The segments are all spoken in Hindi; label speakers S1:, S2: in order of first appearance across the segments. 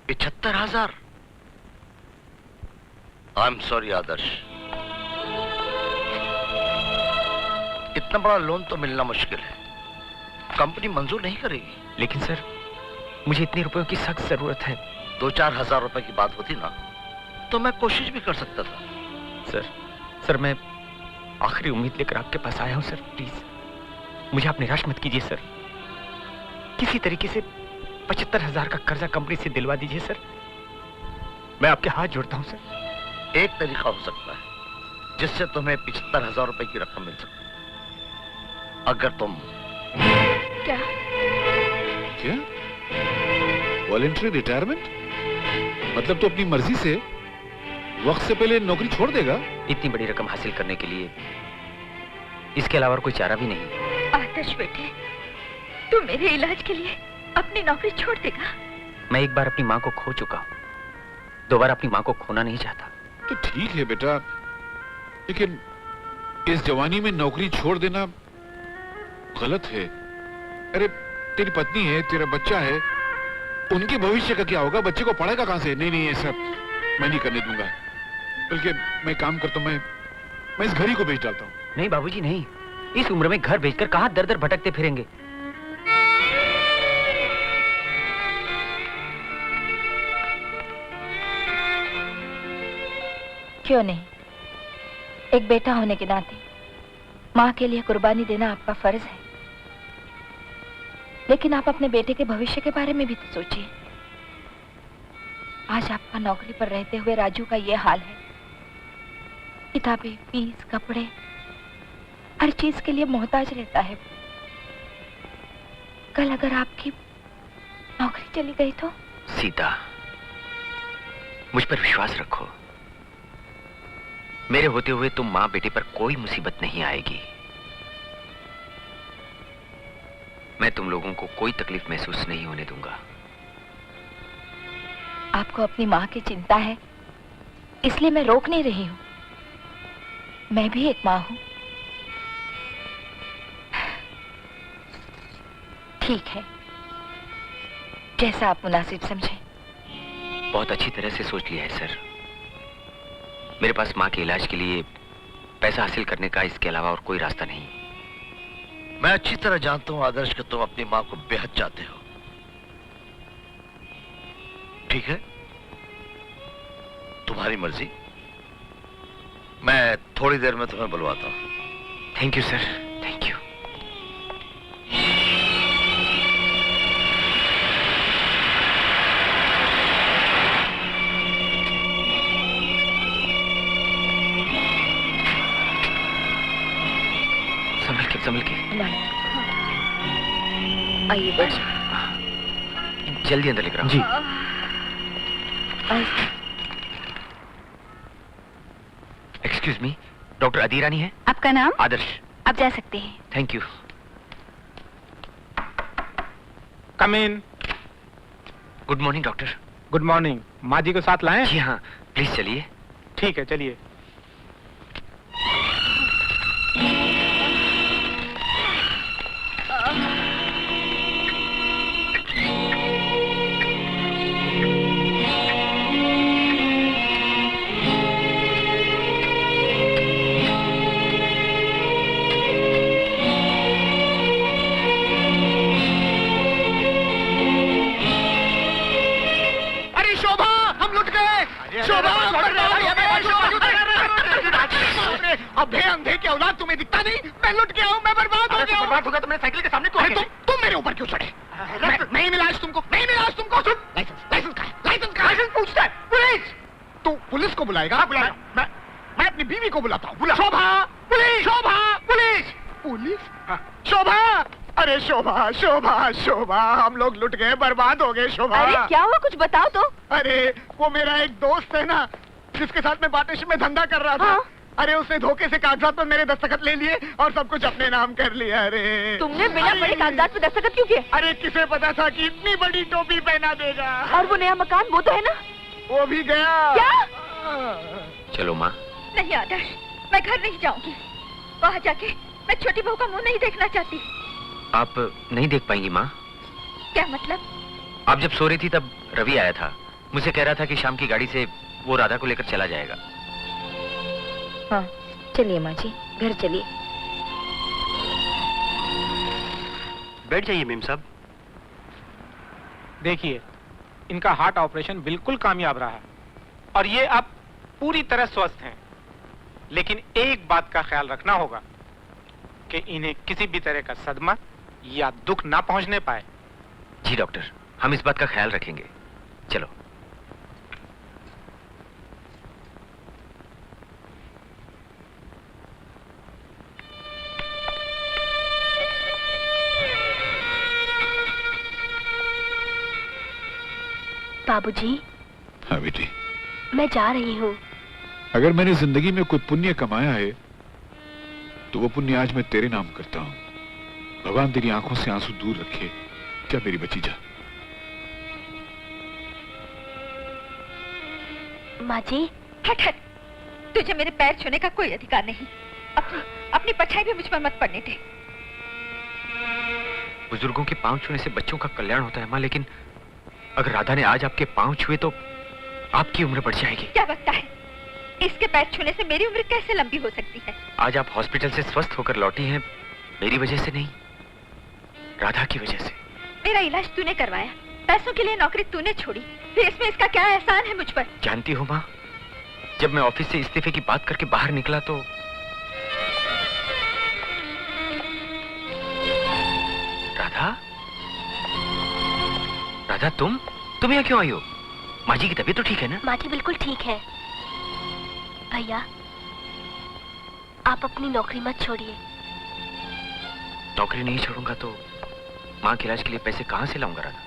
S1: 75,000? आई एम सॉरी आदर्श, इतना बड़ा लोन तो मिलना मुश्किल है, कंपनी मंजूर नहीं करेगी।
S2: लेकिन सर, मुझे इतने रुपयों की सख्त जरूरत है।
S1: 2-4 हजार रुपए की बात होती ना तो मैं कोशिश भी कर सकता था।
S2: सर मैं आखिरी उम्मीद लेकर आपके पास आया हूं सर। प्लीज मुझे आप निराश मत कीजिए सर। किसी तरीके से 75,000 का कर्जा कंपनी से दिलवा दीजिए सर। मैं आपके हाथ जोड़ता हूं सर।
S1: एक तरीका हो सकता है जिससे तुम्हें 75,000 रुपए की रकम मिल सके। अगर तुम
S3: क्या
S4: वॉलंटरी रिटायरमेंट? मतलब तो अपनी मर्जी से वक्त से पहले नौकरी छोड़ देगा?
S2: इतनी बड़ी रकम हासिल करने के लिए इसके अलावा कोई चारा भी नहीं।
S3: आदर्श बेटे, तू मेरे इलाज के लिए अपनी नौकरी छोड़ देगा?
S2: मैं एक बार अपनी माँ को खो चुका हूँ, दोबारा अपनी माँ को खोना नहीं चाहता।
S4: तो ठीक है बेटा, लेकिन इस जवानी में नौकरी छोड़ देना गलत है। अरे तेरी पत्नी है, तेरा बच्चा है, उनके भविष्य का क्या होगा? बच्चे को पढ़ेगा कहां से? नहीं, ऐसा मैं नहीं करने दूंगा। बल्कि मैं काम करता हूं, मैं इस घर ही को बेच डालता हूं।
S2: नहीं बाबूजी नहीं, इस उम्र में घर बेचकर कहां दर दर भटकते फिरेंगे।
S3: क्यों नहीं? एक बेटा होने के नाते माँ के लिए कुर्बानी देना आपका फर्ज है, लेकिन आप अपने बेटे के भविष्य के बारे में भी तो सोचिए। आज आपका नौकरी पर रहते हुए राजू का ये हाल है। किताबें, फीस, कपड़े, हर चीज के लिए मोहताज रहता है। कल अगर आपकी नौकरी चली गई तो?
S2: सीता, मुझ पर विश्वास रखो। मेरे होते हुए तुम माँ बेटे पर कोई मुसीबत नहीं आएगी। मैं तुम लोगों को कोई तकलीफ महसूस नहीं होने दूंगा।
S3: आपको अपनी माँ की चिंता है, इसलिए मैं रोक नहीं रही हूं। मैं भी एक माँ हूं। ठीक है, जैसा आप मुनासिब समझें।
S2: बहुत अच्छी तरह से सोच लिया है सर। मेरे पास माँ के इलाज के लिए पैसा हासिल करने का इसके अलावा और कोई रास्ता नहीं।
S1: मैं अच्छी तरह जानता हूं आदर्श कि तुम अपनी माँ को बेहद चाहते हो। ठीक है, तुम्हारी मर्जी। मैं थोड़ी देर में तुम्हें बुलवाता हूं।
S2: Thank you sir, thank you. संभल के।
S3: आइए बस।
S2: जल्दी अंदर लेकर आओ।
S3: जी।
S2: एक्सक्यूज मी, डॉक्टर अदीरानी है?
S3: आपका नाम?
S2: आदर्श।
S3: आप जा सकते हैं।
S2: Thank you.
S5: Come in.
S2: Good morning doctor.
S5: Good morning. माँ जी को साथ लाएं?
S2: जी हाँ, प्लीज चलिए।
S5: ठीक है, चलिए। अबे अंधे की औलाद, तुम्हें दिखता नहीं? मैं लुट गया हूँ, मैं बर्बाद हो गया हूँ। बर्बाद हो गया? तुमने साइकिल के सामने क्यों? तुम मेरे ऊपर क्यों चढ़े? नहीं मिला आज तुमको, नहीं मिला आज तुमको। लाइसेंस कहाँ है? लाइसेंस पूछता है पुलिस। तू पुलिस को बुलाएगा? मैं अपनी बीवी को बुलाता हूँ। शोभा पुलिस, शोभा पुलिस, पुलिस शोभा। अरे शोभा, शोभा, शोभा, हम लोग लुट गए, बर्बाद हो गए शोभा।
S3: अरे क्या हुआ, कुछ बताओ तो।
S5: अरे वो मेरा एक दोस्त है ना, जिसके साथ मैं पार्टनरशिप में धंधा कर रहा था।
S3: हाँ?
S5: अरे उसने धोखे से कागजात पर मेरे दस्तखत ले लिए और सब कुछ अपने नाम कर लिया। अरे
S3: तुमने बिना बड़े कागजात पे दस्तखत क्यों किए?
S5: अरे किसे पता था कि इतनी बड़ी टोपी पहना देगा।
S3: और वो नया मकान, वो तो है ना?
S5: वो भी गया।
S3: क्या?
S2: चलो माँ।
S3: नहीं आदर्श, मैं घर नहीं जाऊंगी। वहाँ जाके मैं छोटी बहू का मुंह नहीं देखना चाहती।
S2: आप नहीं देख पाएंगी माँ।
S3: क्या मतलब?
S2: आप जब सो रही थी तब रवि आया था मुझे कह रहा था कि शाम की गाड़ी से वो राधा को लेकर चला जाएगा।
S3: हाँ चलिए माँ जी, घर चलिए।
S2: बैठ जाइए मेम साहब।
S6: देखिए, इनका हार्ट ऑपरेशन बिल्कुल कामयाब रहा और ये अब पूरी तरह स्वस्थ हैं। लेकिन एक बात का ख्याल रखना होगा कि इन्हें किसी भी तरह का सदमा या दुख ना पहुंचने पाए।
S2: जी डॉक्टर, हम इस बात का ख्याल रखेंगे। चलो।
S3: बाबूजी,
S4: हाँ बेटी,
S3: मैं जा रही हूँ।
S4: अगर मैंने जिंदगी में कोई पुण्य कमाया है तो वो पुण्य आज मैं तेरे नाम करता हूँ। भगवान तेरी आंखों से आंसू दूर रखे। जा मेरी बच्ची जा।
S3: माँ जी।
S7: हट हट, तुझे मेरे पैर छूने का कोई अधिकार नहीं। अपनी परछाई भी मुझ पर मत पड़ने दे।
S2: बुजुर्गों के पांव छूने से बच्चों का कल्याण होता है माँ, लेकिन अगर राधा ने आज आपके पांव छुए तो आपकी उम्र बढ़ जाएगी।
S7: क्या बकता है? इसके पैर छूने से मेरी उम्र कैसे लंबी हो सकती है?
S2: आज आप हॉस्पिटल से स्वस्थ होकर लौटी हैं, मेरी वजह से नहीं, राधा की वजह से।
S7: मेरा इलाज तूने करवाया, पैसों के लिए नौकरी तूने छोड़ी, फिर इसमें इसका क्या एहसान है मुझ पर?
S2: जानती हो माँ, जब मैं ऑफिस से इस्तीफे की बात करके बाहर निकला तो राधा, राधा तुम यहाँ क्यों आई हो? माँ जी की तबीयत तो ठीक है ना?
S3: माँ जी बिल्कुल ठीक है। भैया, आप अपनी नौकरी मत छोड़िए।
S2: नौकरी नहीं छोड़ूंगा तो माँ के इलाज के लिए पैसे कहाँ से लाऊंगा राधा?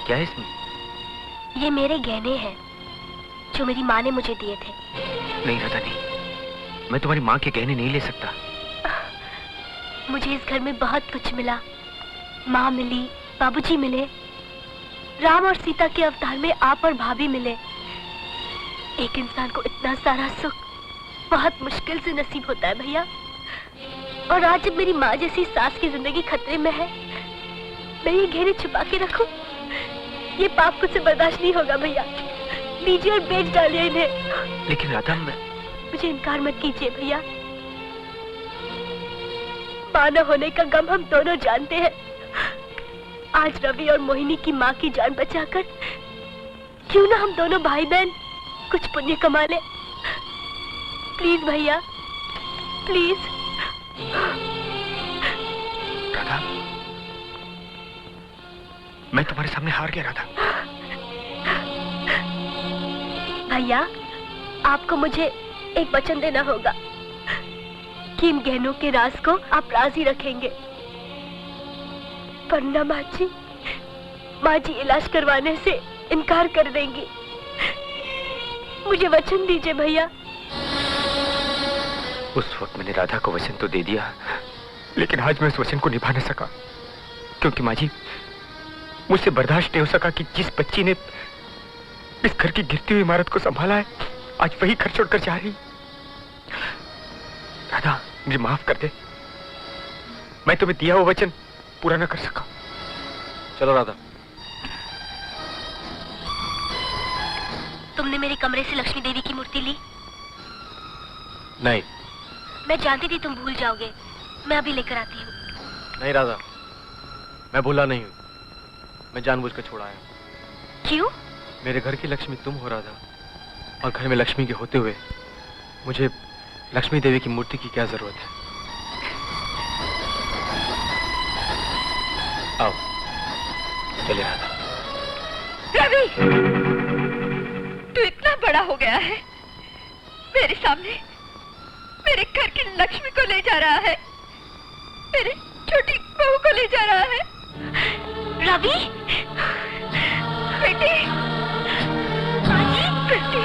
S2: क्या है इसमें?
S3: ये मेरे गहने हैं जो मेरी माँ ने मुझे दिए थे।
S2: नहीं राधा नहीं, मैं तुम्हारी माँ के गहने नहीं ले सकता।
S3: मुझे इस घर में बहुत कुछ मिला। माँ मिली, बाबूजी मिले, राम और सीता के अवतार में आप और भाभी मिले। एक इंसान को इतना सारा सुख बहुत मुश्किल से नसीब होता है भैया। और आज जब मेरी माँ जैसी सास की जिंदगी खतरे में है, मैं ये गहने छुपा के रखूं, ये पाप मुझसे बर्दाश्त नहीं होगा भैया। लीजिए और बेच डालिए इन्हें।
S2: लेकिन राधा,
S3: मुझे इनकार मत कीजिए भैया। माँ न होने का गम हम दोनों जानते हैं। आज रवि और मोहिनी की माँ की जान बचाकर क्यों ना हम दोनों भाई बहन कुछ पुण्य कमा ले। प्लीज भैया, प्लीज।
S2: राधा, मैं तुम्हारे सामने हार गया राधा।
S3: भैया, आपको मुझे एक वचन देना होगा कि इन गहनों के राज को आप राजी रखेंगे। वरना माँ जी इलाज करवाने से इनकार कर देंगी। मुझे वचन दीजिए भैया।
S2: उस वक्त मैंने राधा को वचन तो दे दिया, लेकिन आज मैं उस वचन को निभा न सका, क्योंकि माँ जी, मुझसे बर्दाश्त नहीं हो सका कि जिस बच्ची ने इस घर की गिरती हुई इमारत को संभाला है, आज वही घर छोड़कर जा रही। राधा, मुझे माफ कर दे। मैं तुम्हें दिया हुआ वचन पूरा न कर सका।
S8: चलो राधा।
S3: तुमने मेरे कमरे से लक्ष्मी देवी की मूर्ति ली?
S8: नहीं।
S3: मैं जानती थी तुम भूल जाओगे। मैं अभी लेकर आती हूँ।
S8: नहीं राधा, मैं भूला नहीं हूँ। मैं जानबूझकर छोड़ा आया हूँ।
S3: क्यों?
S8: मेरे घर की लक्ष्मी तुम हो राधा, और घर में लक्ष्मी के होते हुए मुझे लक्ष्मी देवी की मूर्ति की क्या जरूरत है? आओ चलिए राधा।
S7: रवि, तू इतना बड़ा हो गया है, मेरे सामने मेरे घर की लक्ष्मी को ले जा रहा है, मेरी छोटी बहू को ले जा रहा है।
S3: रवि,
S7: बेटी, बेटी,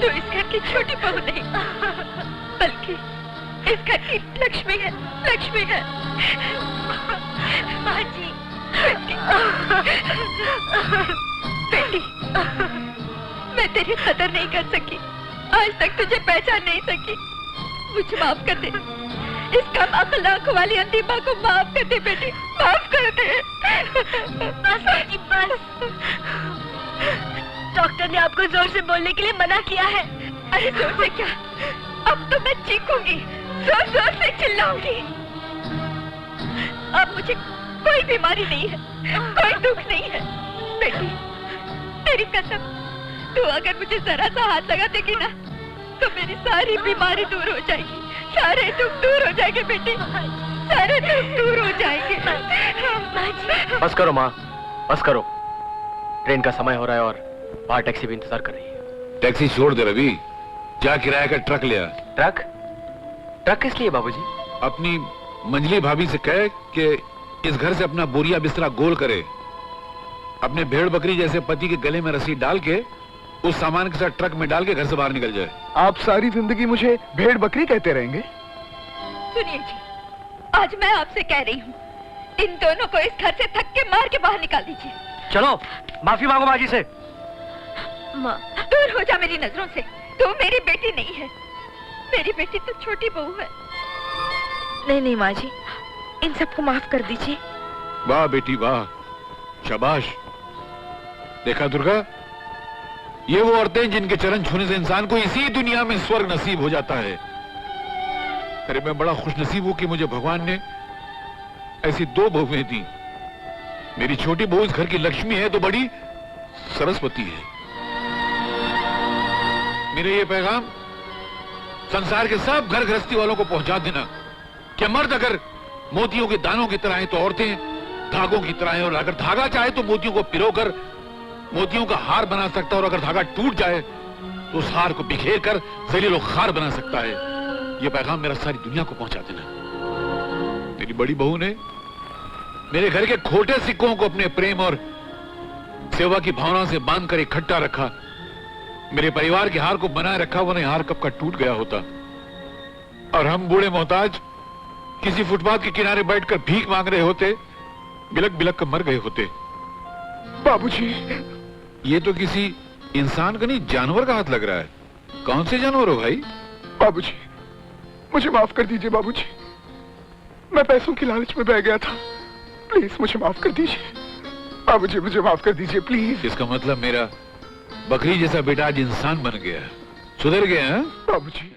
S7: तू इस घर की छोटी बहू नहीं, बल्कि इस घर की लक्ष्मी है, लक्ष्मी है।
S3: माँ जी।
S7: बेटी, मैं तेरी कदर नहीं कर सकी, आज तक तुझे पहचान नहीं सकी, मुझे माफ कर दे। इस कम अक्ल आंखों वाली अंधी माँ को माफ कर दे बेटी, माफ कर दे।
S3: बस बेटी बस। डॉक्टर ने आपको जोर से बोलने के लिए मना किया है।
S7: अरे जोर से क्या, अब तो मैं चीखूंगी, जोर जोर से चिल्लाऊंगी। अब मुझे कोई बीमारी नहीं है, कोई दुख नहीं है। बेटी तेरी कसम, तू अगर मुझे जरा सा हाथ लगा देगी ना तो मेरी सारी बीमारी दूर हो जाएगी, सारे दुख दूर हो जाएंगे बेटी, सारे दुख दूर हो जाएंगे।
S8: बस करो माँ, बस करो। ट्रेन का समय हो रहा है और बाहर टैक्सी भी इंतजार कर रही है।
S4: टैक्सी छोड़ दे रवि, जा किराए का ट्रक ले आ।
S8: ट्रक? ट्रक किस लिए बाबूजी?
S4: अपनी मंजली भाभी से कह कि इस घर से अपना बोरिया बिस्तरा गोल करे, अपने भेड़ बकरी जैसे पति के गले में रस्सी डाल के उस सामान के साथ ट्रक में डाल के घर से बाहर निकल जाए।
S5: आप सारी जिंदगी मुझे भेड़ बकरी कहते रहेंगे?
S7: सुनिए जी, आज मैं आपसे कह रही हूँ, इन दोनों को इस घर से थक के मार के बाहर निकाल दीजिए।
S8: चलो माफी मांगो माँ जी से।
S7: माँ दूर हो जा मेरी नजरों से, तू मेरी बेटी नहीं है, मेरी बेटी तो छोटी बहू है।
S9: नहीं नहीं माँ जी, इन सबको माफ कर दीजिए।
S4: वाह बेटी वाह, शाबाश। देखा दुर्गा, ये वो औरतें जिनके चरण छूने से इंसान को इसी दुनिया में स्वर्ग नसीब हो जाता है। अरे मैं बड़ा खुशनसीब हूं कि मुझे भगवान ने ऐसी दो बहुएं दी। मेरी छोटी बहू इस घर की लक्ष्मी है तो बड़ी सरस्वती है। मेरे ये पैगाम संसार के सब घर गृहस्थी वालों को पहुंचा देना कि मर्द अगर मोतियों के दानों की तरह है तो औरतें धागों की तरह है, और अगर धागा चाहे तो मोतियों को पिरोकर मोतियों का हार बना सकता है, और अगर धागा टूट जाए तो उस हार को बिखेर कर जलील और खार बना सकता है। ये पैगाम मेरा सारी दुनिया को पहुंचा देना। मेरी बड़ी बहू ने मेरे घर के खोटे सिक्कों को अपने प्रेम और सेवा की भावना से बांधकर इकट्ठा रखा। मेरे परिवार के हार को बनाए रखा, वरना हार कब का टूट गया होता और हम बूढ़े मोहताज किसी फुटपाथ के किनारे बैठकर भीख मांग रहे होते, बिलक बिलक कर मर गए होते।
S5: बाबूजी,
S4: ये तो किसी इंसान का नहीं, जानवर का हाथ लग रहा है। कौन से जानवर हो भाई?
S5: बाबूजी मुझे माफ कर दीजिए बाबूजी, मैं पैसों की लालच में बह गया था, प्लीज मुझे माफ कर दीजिए बाबूजी, मुझे माफ कर दीजिए प्लीज।
S4: इसका मतलब मेरा बकरी जैसा बेटा आज इंसान बन गया, सुधर गया।
S5: बाबूजी